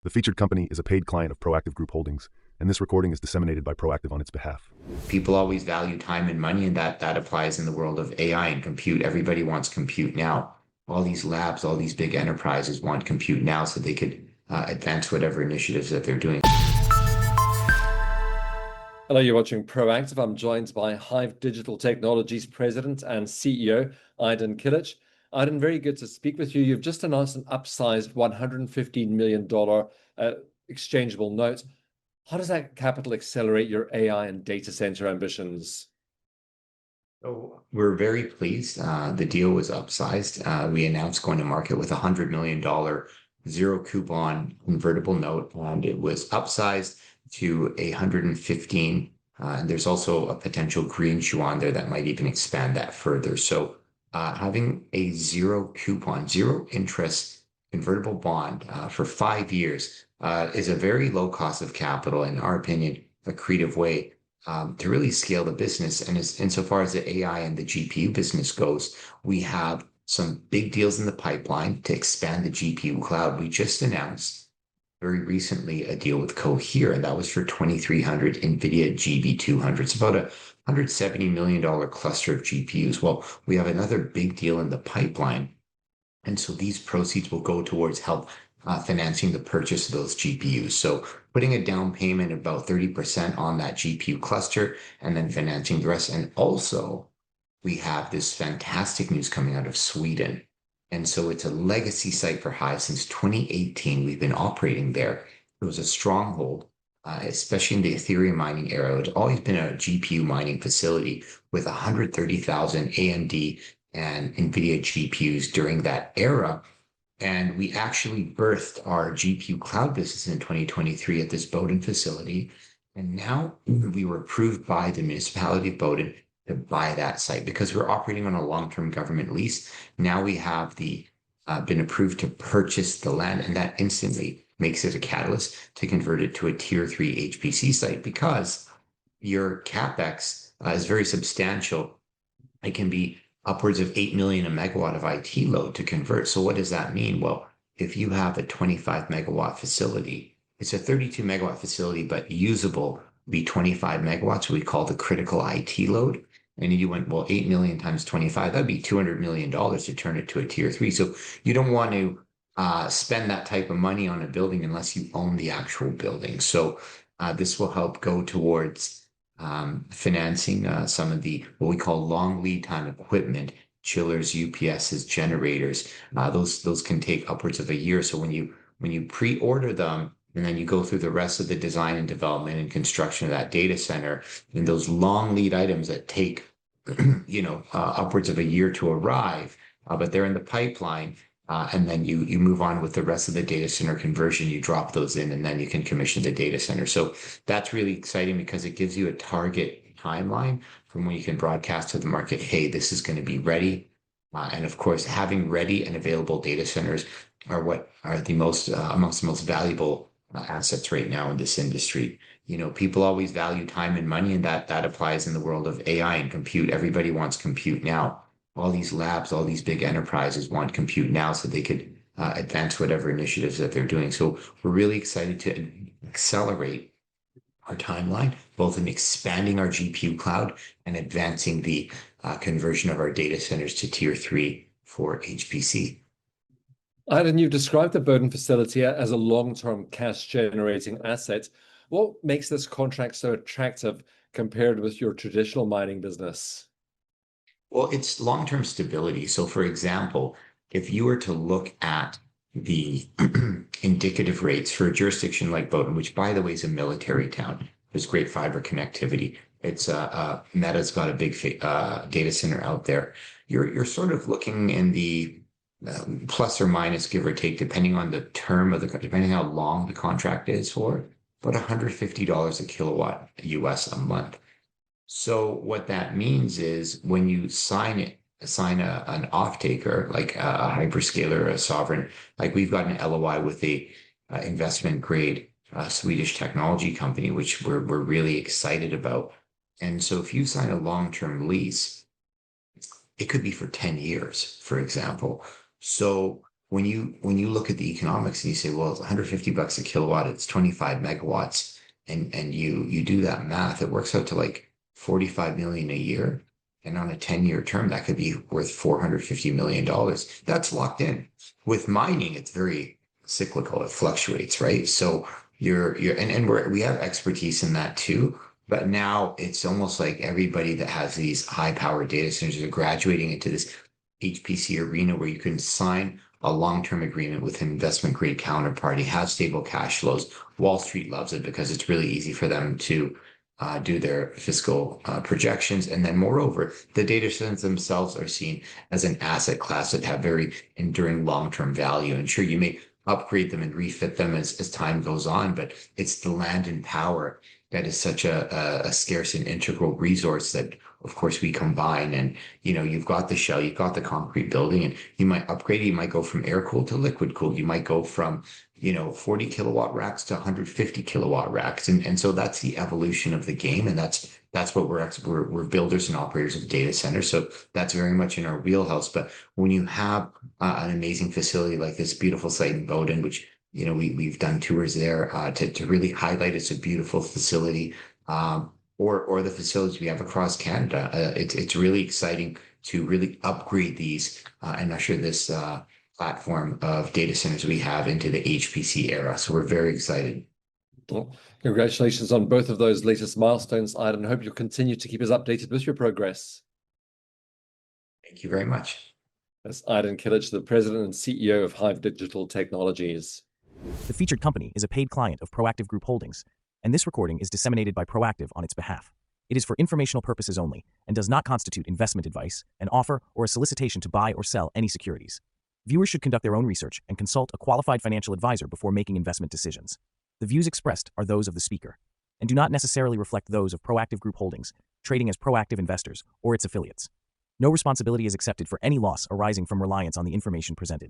The featured company is a paid client of Proactive Group Holdings, and this recording is disseminated by Proactive on its behalf. People always value time and money, and that applies in the world of AI and compute. Everybody wants compute now. All these labs, all these big enterprises want compute now so they could advance whatever initiatives that they're doing. Hello, you're watching Proactive. I'm joined by HIVE Digital Technologies President and CEO, Kilic. Very good to speak with you. You've just announced an upsized $115 million exchangeable note. How does that capital accelerate your AI and data center ambitions? So we're very pleased. The deal was upsized. We announced going to market with a $100 million zero coupon convertible note, and it was upsized to 115. And there's also a potential green shoe on there that might even expand that further. So having a zero coupon, zero interest convertible bond for 5 years is a very low cost of capital, in our opinion, a creative way to really scale the business. And insofar as the AI and the GPU business goes, we have some big deals in the pipeline to expand the GPU cloud. We just announced very recently a deal with Cohere, and that was for 2,300 NVIDIA GB200. It's about a $170 million cluster of GPUs. Well, we have another big deal in the pipeline. And so these proceeds will go towards help financing the purchase of those GPUs. So putting a down payment of about 30% on that GPU cluster and then financing the rest. And also, we have this fantastic news coming out of Sweden. And so it's a legacy site for HIVE. Since 2018, we've been operating there. It was a stronghold, especially in the Ethereum mining era. It's always been a GPU mining facility with 130,000 AMD and NVIDIA GPUs during that era. And we actually birthed our GPU cloud business in 2023 at this Boden facility. And now we were approved by the municipality of Boden to buy that site because we're operating on a long-term government lease. Now we have been approved to purchase the land, and that instantly makes it a catalyst to convert it to a tier 3 HPC site because your CapEx is very substantial. It can be upwards of 8 million a megawatt of IT load to convert. So what does that mean? Well, if you have a 25 megawatt facility, it's a 32 megawatt facility, but usable be 25 megawatts, we call the critical IT load. And you went, well, 8 million times 25, that'd be $200 million to turn it to a tier 3. So you don't want to spend that type of money on a building unless you own the actual building. So this will help go towards financing some of the what we call long lead time equipment, chillers, UPSs, generators. Those can take upwards of a year. So when you pre-order them, and then you go through the rest of the design and development and construction of that data center, and those long lead items that take, upwards of a year to arrive, but they're in the pipeline. And then you move on with the rest of the data center conversion, you drop those in, and then you can commission the data center. So that's really exciting because it gives you a target timeline from when you can broadcast to the market, hey, this is going to be ready. And of course, having ready and available data centers are what are the most amongst the most valuable assets right now in this industry. People always value time and money, and that applies in the world of AI and compute. Everybody wants compute now. All these labs, all these big enterprises want compute now so they could advance whatever initiatives that they're doing. So we're really excited to accelerate our timeline, both in expanding our GPU cloud and advancing the conversion of our data centers to tier 3 for HPC. You've described the Boden facility as a long-term cash-generating asset. What makes this contract so attractive compared with your traditional mining business? Well, it's long-term stability. So, for example, if you were to look at the indicative rates for a jurisdiction like Boden, which, by the way, is a military town, there's great fiber connectivity. It's Meta's got a big data center out there. You're sort of looking in the plus or minus, give or take, depending on the term of depending how long the contract is for, but $150 a kilowatt US a month. So what that means is when you sign an off-taker, like a hyperscaler, a sovereign, like we've got an LOI with a investment grade Swedish technology company, which we're really excited about. And so if you sign a long-term lease, it could be for 10 years, for example. So when you look at the economics and you say, well, it's 150 bucks a kilowatt, it's 25 megawatts, and you do that math, it works out to like 45 million a year. And on a 10-year term, that could be worth $450 million. That's locked in. With mining, it's very cyclical. It fluctuates, right? So we have expertise in that too. But now it's almost like everybody that has these high power data centers are graduating into this HPC arena where you can sign a long-term agreement with an investment grade counterparty, have stable cash flows. Wall Street loves it because it's really easy for them to do their fiscal projections. And then moreover, the data centers themselves are seen as an asset class that have very enduring long-term value. And sure, you may upgrade them and refit them as time goes on, but it's the land and power that is such a scarce and integral resource that, of course, we combine. And, you've got the shell, you've got the concrete building, and you might upgrade it. You might go from air cooled to liquid cooled. You might go from 40 kilowatt racks to 150 kilowatt racks. And so that's the evolution of the game. And that's what we're builders and operators of data centers. So that's very much in our wheelhouse. But when you have an amazing facility like this beautiful site in Bowden, which, we've done tours there to really highlight it's a beautiful facility, or the facilities we have across Canada. It's really exciting to really upgrade these and usher this platform of data centers we have into the HPC era. So we're very excited. Well, congratulations on both of those latest milestones, Aidan. Hope you'll continue to keep us updated with your progress. Thank you very much. That's Aidan Kilic, the president and CEO of HIVE Digital Technologies. The featured company is a paid client of Proactive Group Holdings, and this recording is disseminated by Proactive on its behalf. It is for informational purposes only and does not constitute investment advice, an offer, or a solicitation to buy or sell any securities. Viewers should conduct their own research and consult a qualified financial advisor before making investment decisions. The views expressed are those of the speaker and do not necessarily reflect those of Proactive Group Holdings, trading as Proactive Investors or its affiliates. No responsibility is accepted for any loss arising from reliance on the information presented.